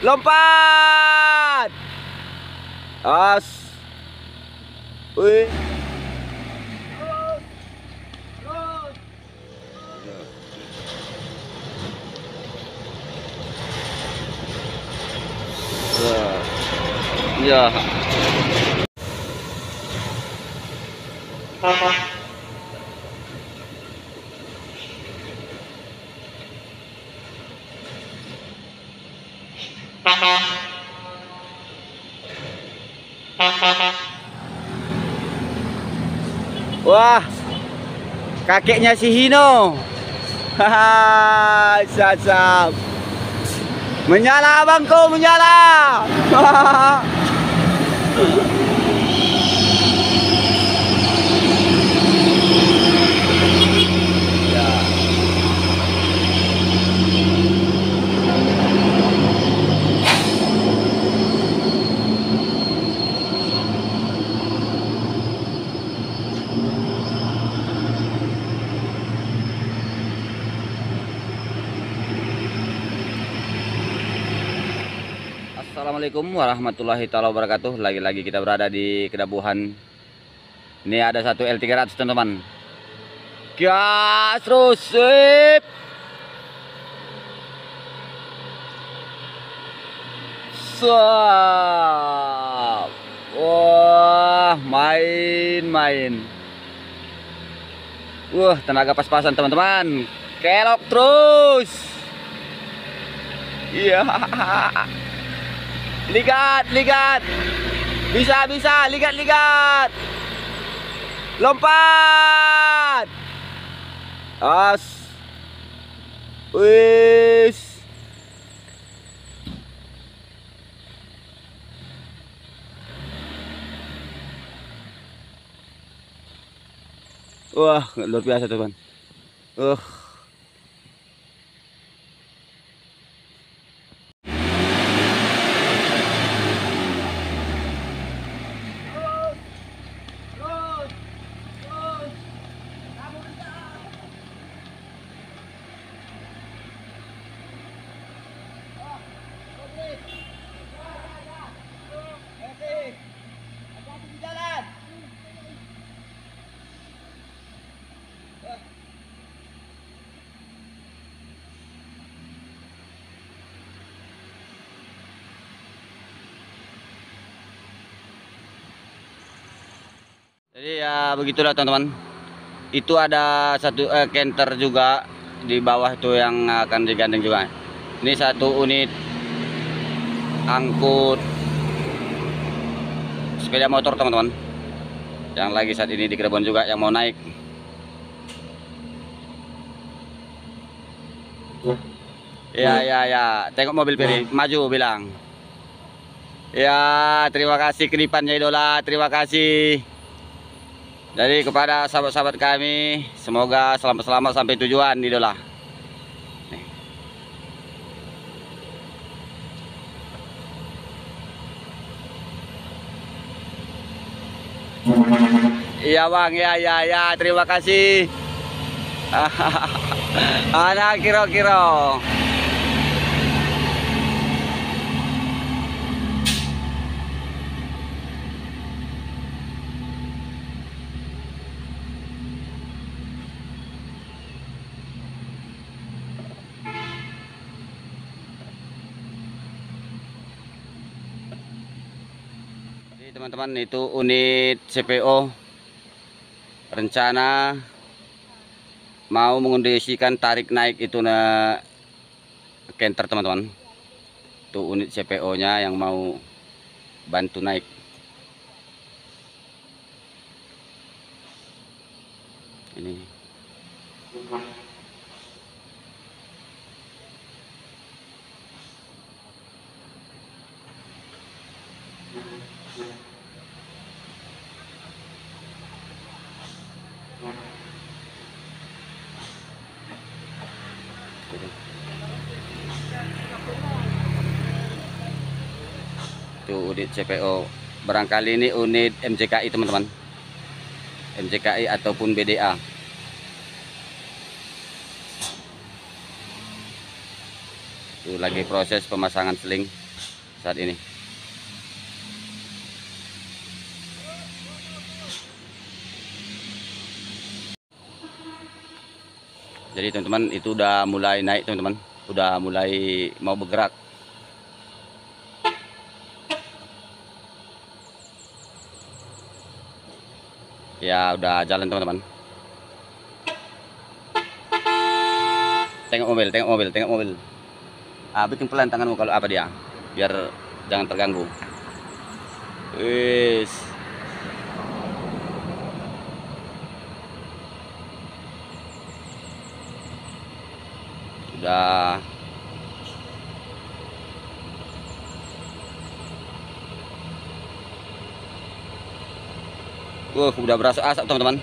Lompat. As. Wih. Ya. Wah, kakeknya si Hino. Hahaha, sap. Menyala abangku, menyala. Assalamualaikum warahmatullahi wabarakatuh. Lagi-lagi kita berada di Kedabuhan. Ini ada satu L300 teman-teman. Gas terus, sip. Sap. Wah, main. Wah, tenaga pas-pasan teman-teman. Kelok terus. Iya. Ligat. Bisa, ligat. Lompat. As. Wis. Wah, luar biasa teman. Jadi ya begitulah teman-teman. Itu ada satu canter juga di bawah itu yang akan digandeng juga. Ini satu unit angkut sepeda motor teman-teman. Yang lagi saat ini di Cirebon juga yang mau naik. Ya. Tengok mobil Peri, maju bilang. Ya, terima kasih kedipannya idola, terima kasih. Jadi kepada sahabat-sahabat kami, semoga selamat-selamat sampai tujuan idola. Iya bang, ya, terima kasih. Anak kiro-kiro. Teman-teman, itu unit CPO rencana mau mengondisikan tarik naik itu canter teman-teman. Itu unit CPO nya yang mau bantu naik. Ini itu unit CPO. Barangkali ini unit MCKI teman-teman, MCKI ataupun BDA. Itu lagi proses pemasangan seling. saat ini. Jadi teman-teman, itu udah mulai naik teman-teman, udah mulai mau bergerak. Ya udah jalan teman-teman. Tengok mobil, tengok mobil, tengok mobil. Bikin pelan tanganmu kalau apa dia, biar jangan terganggu. Wis. Udah. Udah berasa asap teman-teman.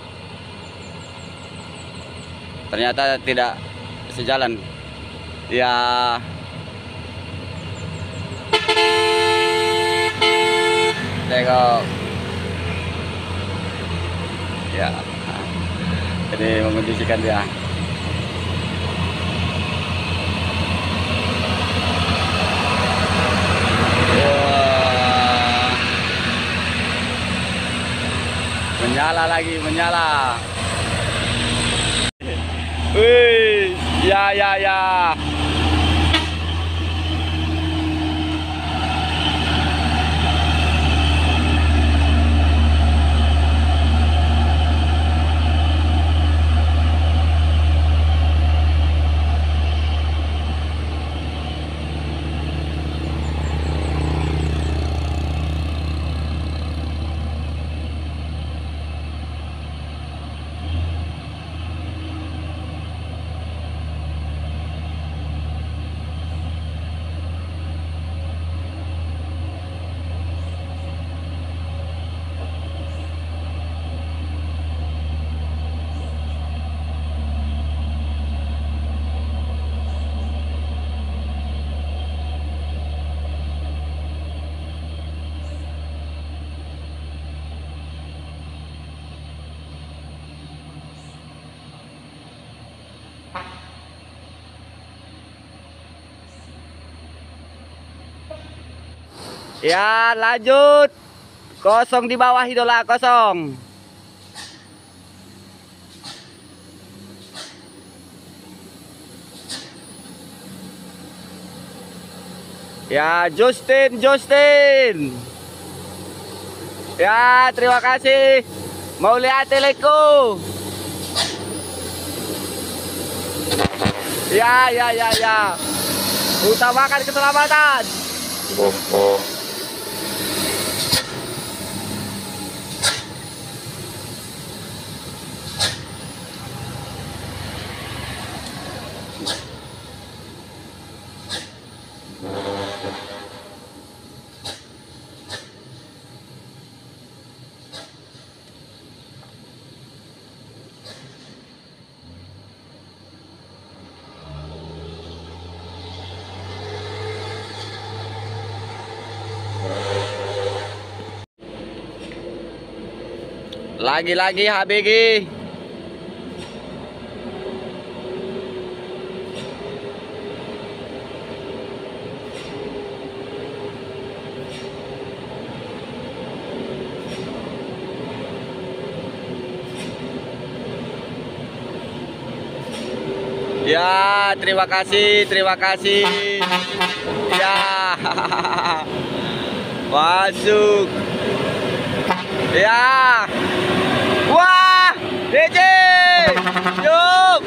Ternyata tidak sejalan. Ya. Tengok. Ya. Ini mengondisikan dia. Menyala lagi, menyala. Wih, ya ya ya. Ya lanjut. Kosong di bawah idola, kosong. Ya Justin, Justin. Ya terima kasih. Mau lihat teleku. Ya ya ya ya. Utamakan keselamatan. Lagi-lagi HBG. Ya, terima kasih, terima kasih. Ya. Masuk. Ya. Wah, DJ. Yuk.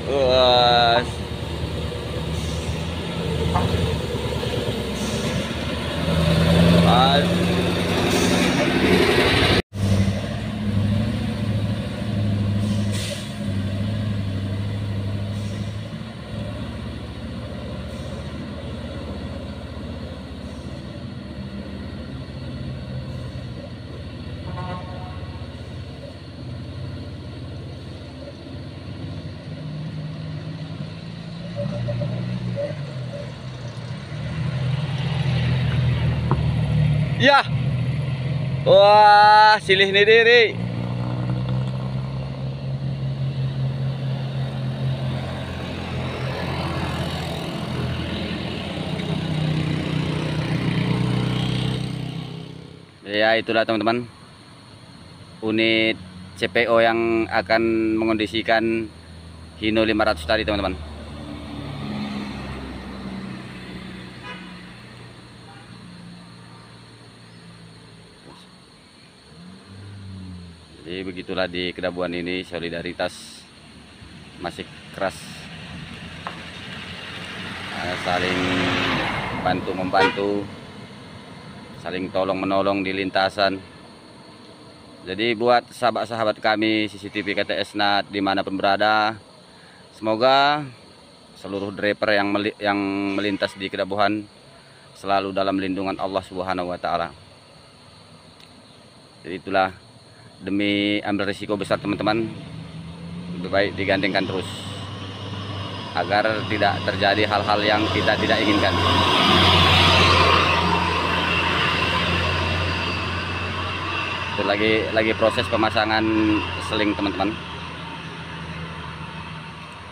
Wah. Ya. Wah, silih nih diri. Ya, itulah teman-teman. Unit CPO yang akan mengondisikan Hino 500 tadi, teman-teman. Jadi begitulah di Kedabuan ini, solidaritas masih keras, saling bantu membantu, saling tolong menolong di lintasan. Jadi buat sahabat-sahabat kami CCTV KTS NAT dimanapun berada, semoga seluruh driver yang melintas di Kedabuhan selalu dalam lindungan Allah Subhanahu wa Ta'ala. Jadi itulah, demi ambil risiko besar teman-teman, lebih baik digandengkan terus agar tidak terjadi hal-hal yang kita tidak inginkan. Itu lagi proses pemasangan seling teman-teman,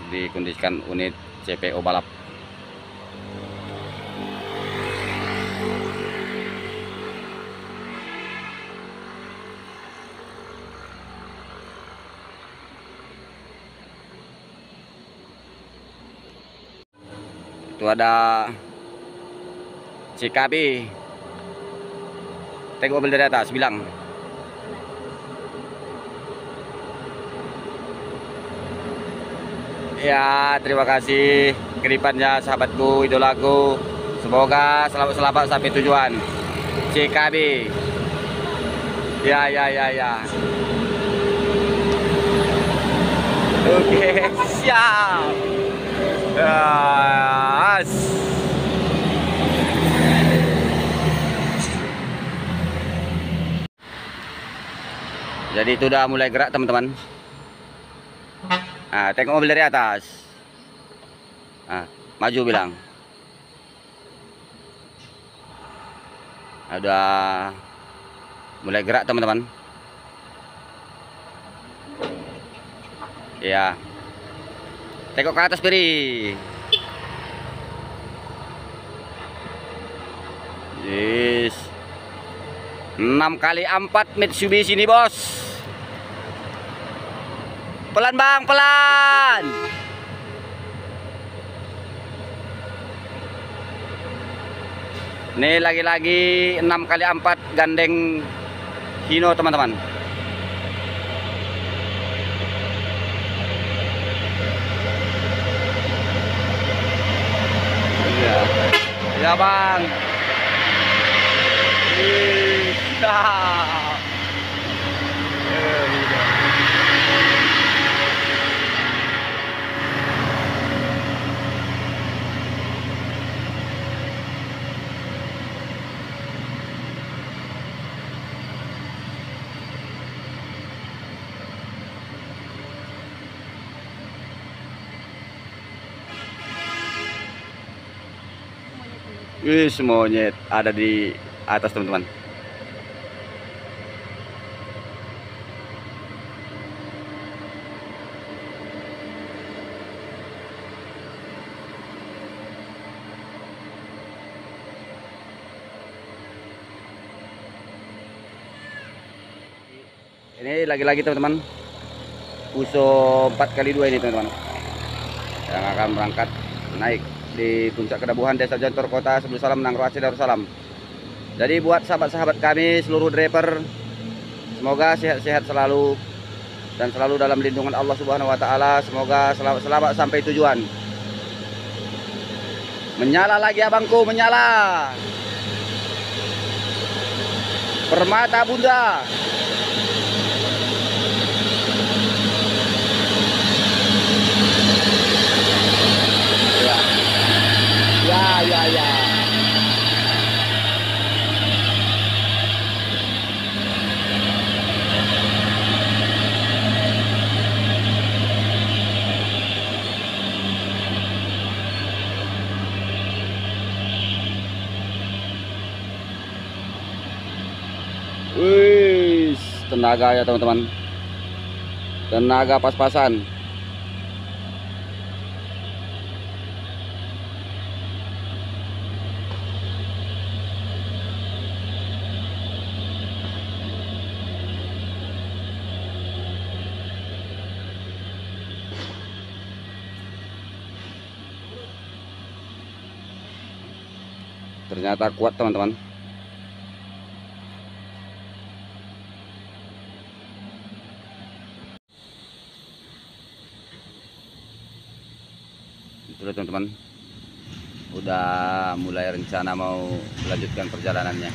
dikondisikan unit CPO balap. Itu ada CKB, tengok mobil dari atas, bilang. Ya, terima kasih kiripannya sahabatku, idolaku. Semoga selamat sampai tujuan. CKB. Ya. Oke, siap. Yes. Jadi itu udah mulai gerak teman-teman. Nah, tengok mobil dari atas. Nah, maju bilang. Udah mulai gerak teman-teman. Ya. Tengok ke atas Piri. Yes. 6x4 Mitsubishi ini bos. Pelan bang, pelan. Ini lagi-lagi 6x4 gandeng Hino teman-teman. Ya bang. Wih, monyet ada di atas teman-teman. Ini lagi-lagi teman-teman, Puso 4x2 ini teman-teman, yang akan berangkat naik di puncak Kedabuhan, Desa Jontor, Kota Sebelum Salam, Nangro Aceh Darussalam. Jadi buat sahabat-sahabat kami, seluruh driver, semoga sehat-sehat selalu dan selalu dalam lindungan Allah Subhanahu wa Ta'ala. Semoga selamat sampai tujuan. Menyala lagi abangku, menyala. Permata Bunda. Ya. tenaga ya teman-teman. Tenaga pas-pasan. Ternyata kuat teman-teman. Itulah teman-teman. Udah mulai rencana mau melanjutkan perjalanannya.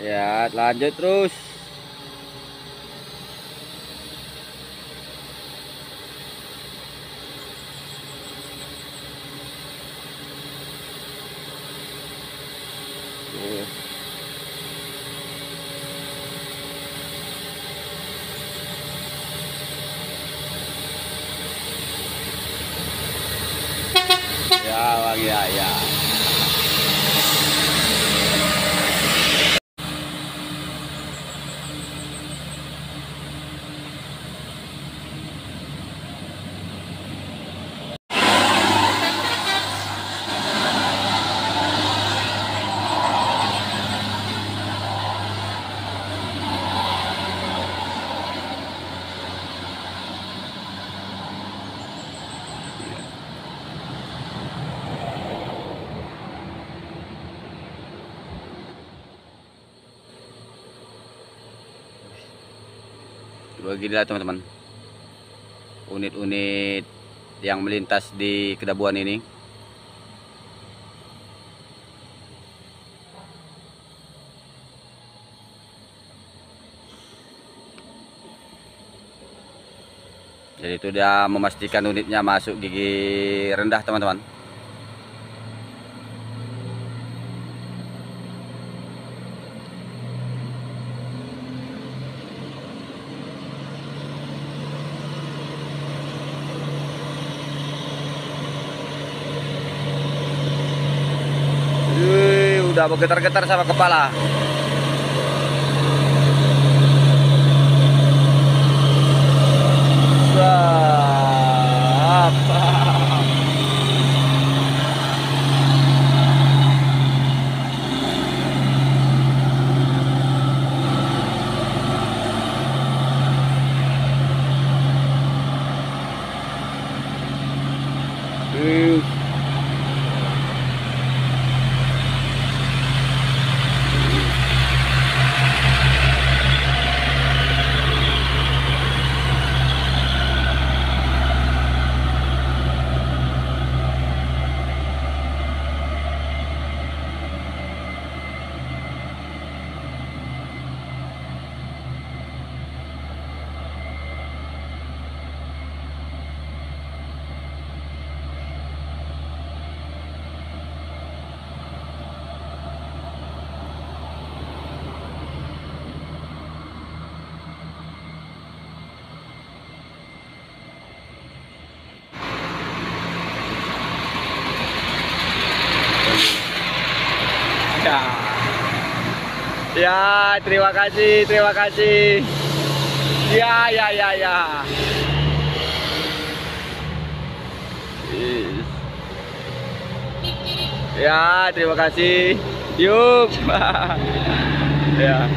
Ya, lanjut terus. Ya, Bang, ya, ya. Beginilah teman-teman, unit-unit yang melintas di Kedabuan ini. Jadi itu dia memastikan unitnya masuk gigi rendah teman-teman. Udah bergetar-getar sama kepala. Ya. Ya, terima kasih, terima kasih. Ya, ya, ya, ya. Ya, terima kasih. Yuk. Ya.